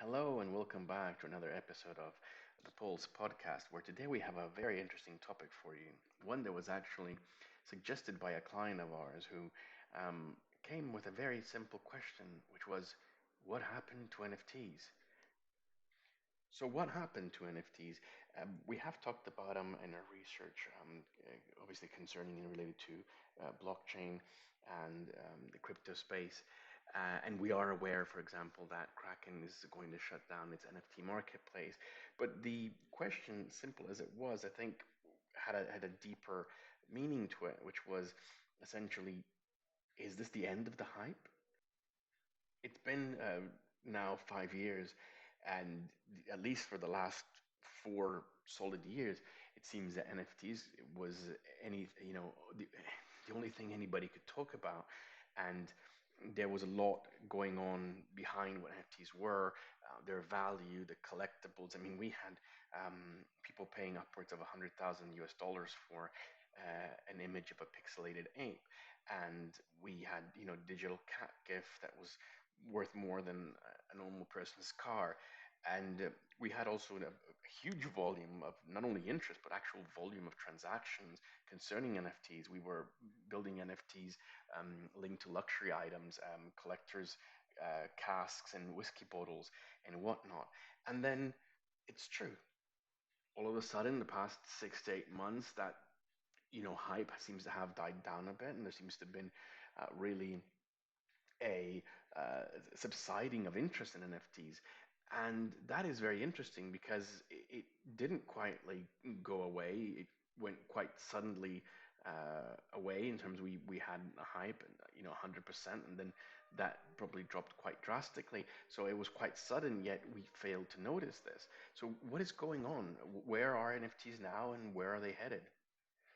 Hello and welcome back to another episode of the Pulse podcast, where today we have a very interesting topic for you. One that was actually suggested by a client of ours who came with a very simple question, which was, what happened to NFTs? So, what happened to NFTs? We have talked about them in our research, obviously concerning and related to blockchain and the crypto space. And we are aware, for example, that Kraken is going to shut down its NFT marketplace. But the question, simple as it was, I think had a deeper meaning to it, which was essentially, is this the end of the hype? It's been now 5 years, and at least for the last 4 solid years, it seems that NFTs was the only thing anybody could talk about, and there was a lot going on behind what NFTs were, their value, the collectibles. I mean, we had people paying upwards of $100,000 for an image of a pixelated ape, and we had digital cat gif that was worth more than a normal person's car. And we had also a huge volume of not only interest, but actual volume of transactions concerning NFTs. We were building NFTs linked to luxury items, collectors' casks and whiskey bottles and whatnot. And then it's true. All of a sudden, the past 6 to 8 months, that hype seems to have died down a bit, and there seems to have been really a subsiding of interest in NFTs. And that is very interesting because it didn't quite like go away. It went quite suddenly away in terms we had a hype and 100%, and then that probably dropped quite drastically. So it was quite sudden, yet we failed to notice this. So what is going on? Where are NFTs now, and where are they headed?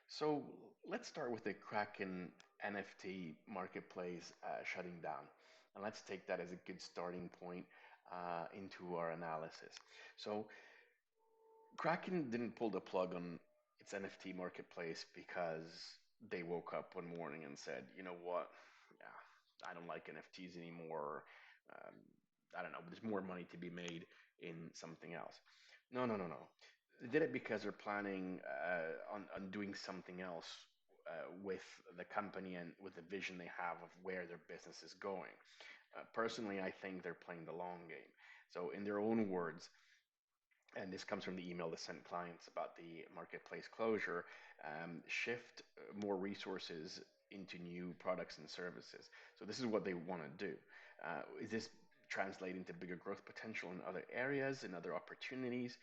So let's start with the Kraken NFT marketplace shutting down. And let's take that as a good starting point into our analysis. So Kraken didn't pull the plug on its NFT marketplace because they woke up one morning and said, you know what? Yeah, I don't like NFTs anymore. Um, I don't know, there's more money to be made in something else. No, no, no, no. They did it because they're planning on doing something else with the company and with the vision they have of where their business is going. Personally, I think they're playing the long game. So, in their own words, and this comes from the email they sent clients about the marketplace closure, shift more resources into new products and services. So this is what they want to do. Is this translating to bigger growth potential in other areas, in other opportunities,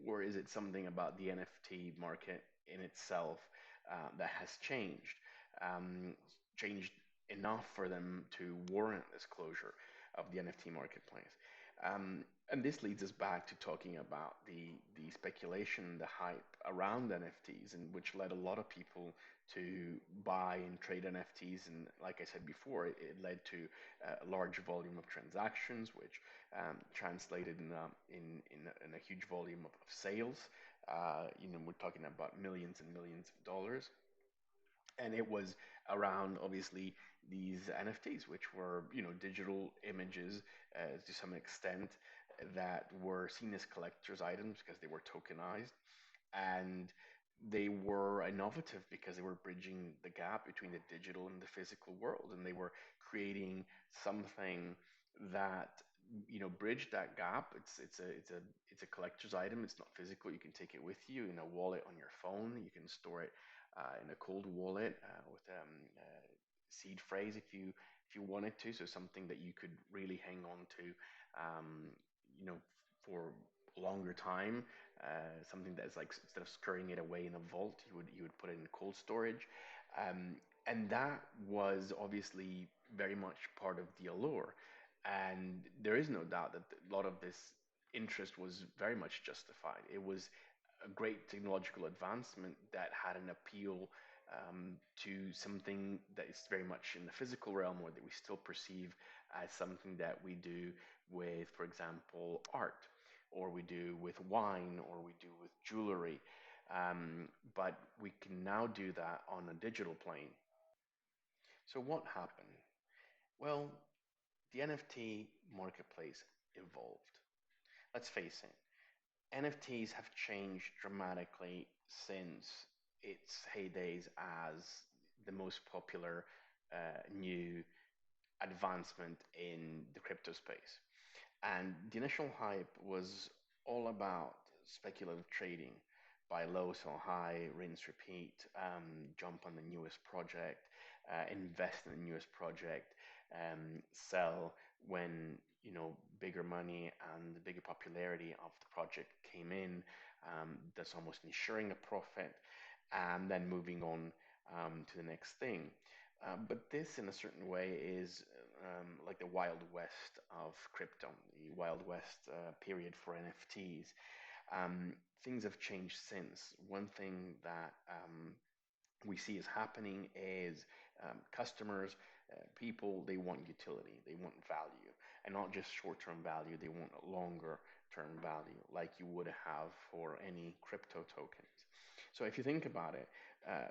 or is it something about the NFT market in itself that has um, changed enough for them to warrant this closure of the NFT marketplace? And this leads us back to talking about the speculation, the hype around NFTs, and which led a lot of people to buy and trade NFTs. And like I said before, it led to a large volume of transactions, which translated in a huge volume of sales. We're talking about millions and millions of dollars, and it was around obviously these NFTs, which were digital images to some extent that were seen as collector's items because they were tokenized, and they were innovative because they were bridging the gap between the digital and the physical world, and they were creating something that bridged that gap. It's a collector's item. It's not physical. You can take it with you in a wallet on your phone. You can store it in a cold wallet with seed phrase if you wanted to. So something that you could really hang on to, um, you know, for a longer time. Something that is like, instead of scurrying it away in a vault, you would put it in cold storage, and that was obviously very much part of the allure. And there is no doubt that a lot of this interest was very much justified. It was a great technological advancement that had an appeal to something that is very much in the physical realm, or that we still perceive as something that we do with, for example, art, or we do with wine, or we do with jewelry. But we can now do that on a digital plane. So what happened? Well, the NFT marketplace evolved. Let's face it, NFTs have changed dramatically since its heydays as the most popular new advancement in the crypto space. And the initial hype was all about speculative trading, buy low, sell high, rinse, repeat, jump on the newest project, invest in the newest project, sell when bigger money and the bigger popularity of the project came in. That's almost ensuring a profit, and then moving on to the next thing. But this, in a certain way, is like the Wild West of crypto, the Wild West period for NFTs. Um, Things have changed since. One thing that we see is happening is customers, people, they want utility, they want value, and not just short-term value, they want longer-term value, like you would have for any crypto tokens. So if you think about it,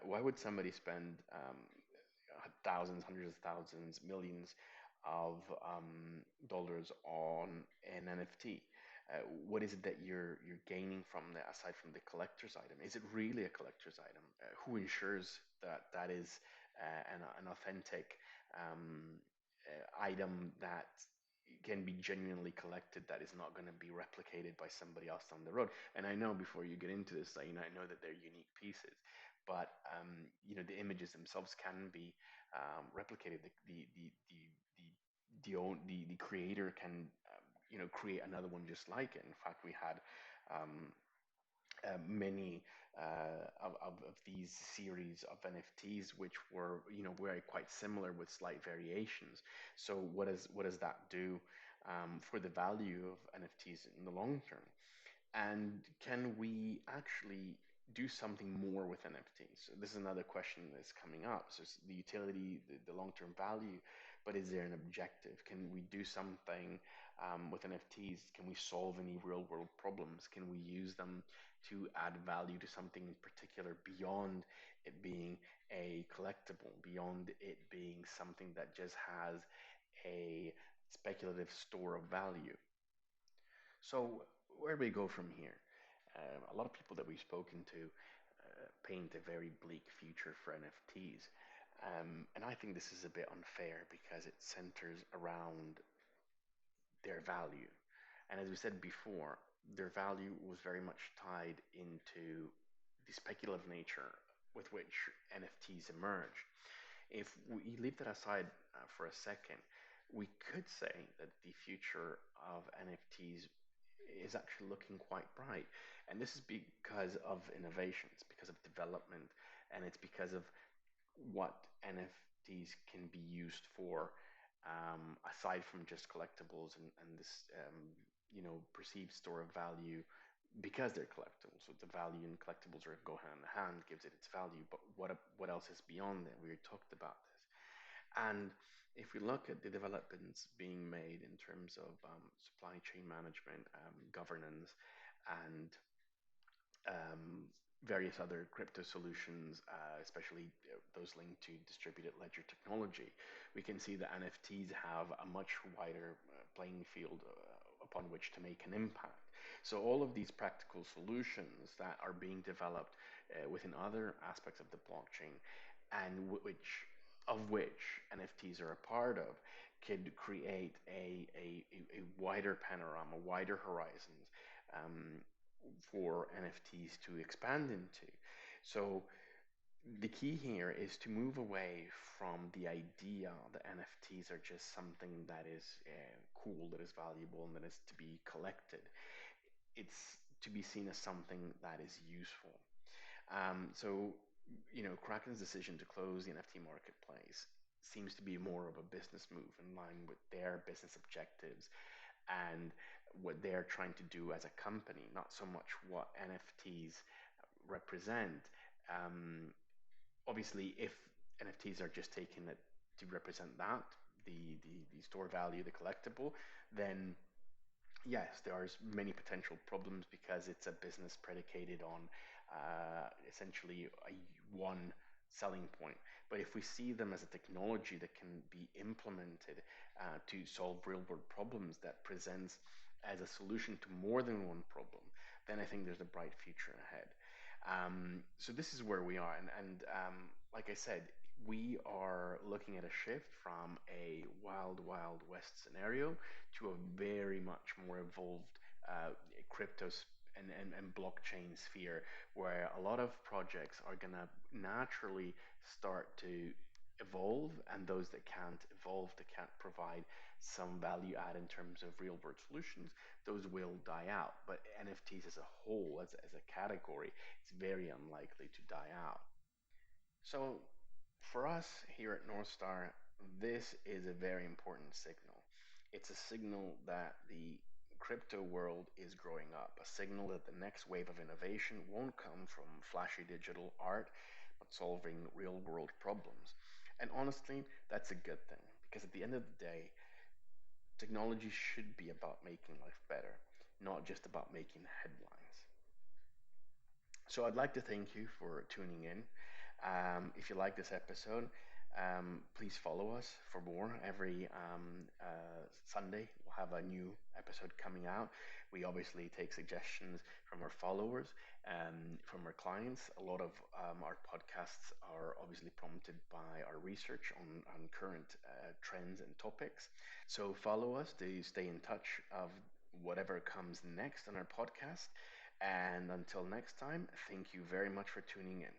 why would somebody spend thousands, hundreds of thousands, millions of dollars on an NFT? What is it that you're gaining from that aside from the collector's item? Is it really a collector's item? Who ensures that that is an authentic item that can be genuinely collected, that is not going to be replicated by somebody else down the road? And I know before you get into this, I know that they're unique pieces, but the images themselves can be replicated. The creator can create another one just like it. In fact, we had um, many of these series of NFTs which were very quite similar with slight variations. So what does that do for the value of NFTs in the long term? And can we actually do something more with NFTs? So this is another question that's coming up. So it's the utility, the long-term value, but is there an objective? Can we do something with NFTs? Can we solve any real-world problems? Can we use them to add value to something in particular beyond it being a collectible, beyond it being something that just has a speculative store of value? So where do we go from here? A lot of people that we've spoken to paint a very bleak future for NFTs. And I think this is a bit unfair because it centers around their value. And as we said before, their value was very much tied into the speculative nature with which NFTs emerge. If we leave that aside for a second, we could say that the future of NFTs is actually looking quite bright. And this is because of innovation, it's because of development, and it's because of what NFTs can be used for, aside from just collectibles and this, perceived store of value because they're collectibles. So the value in collectibles are go hand in hand, gives it its value. But what else is beyond that? We talked about this. And if we look at the developments being made in terms of supply chain management, governance, and various other crypto solutions, especially those linked to distributed ledger technology, we can see that NFTs have a much wider playing field upon which to make an impact. So all of these practical solutions that are being developed within other aspects of the blockchain, and which NFTs are a part of, could create a wider panorama, wider horizons um, for NFTs to expand into. So the key here is to move away from the idea that NFTs are just something that is cool, that is valuable, and that is to be collected. It's to be seen as something that is useful. So, Kraken's decision to close the NFT marketplace seems to be more of a business move in line with their business objectives and what they're trying to do as a company, not so much what NFTs represent. Um, Obviously, if NFTs are just taken to represent that, the store value, the collectible, then yes, there are many potential problems because it's a business predicated on essentially one selling point. But if we see them as a technology that can be implemented to solve real world problems, that presents as a solution to more than one problem, then I think there's a bright future ahead. So this is where we are, and like I said, we are looking at a shift from a wild west scenario to a very much more evolved uh, crypto and blockchain sphere, where a lot of projects are gonna naturally start to evolve, and those that can't evolve, that can't provide some value add in terms of real world solutions, those will die out. But NFTs as a whole, as a category, it's very unlikely to die out. So for us here at North Star, this is a very important signal. It's a signal that the crypto world is growing up, a signal that the next wave of innovation won't come from flashy digital art, but solving real world problems. And honestly, that's a good thing, because at the end of the day, technology should be about making life better, not just about making headlines. So I'd like to thank you for tuning in. If you like this episode, please follow us for more. Every Sunday, we'll have a new episode coming out. We obviously take suggestions from our followers and from our clients. A lot of our podcasts are obviously prompted by our research on current trends and topics. So follow us to stay in touch of whatever comes next on our podcast. And until next time, thank you very much for tuning in.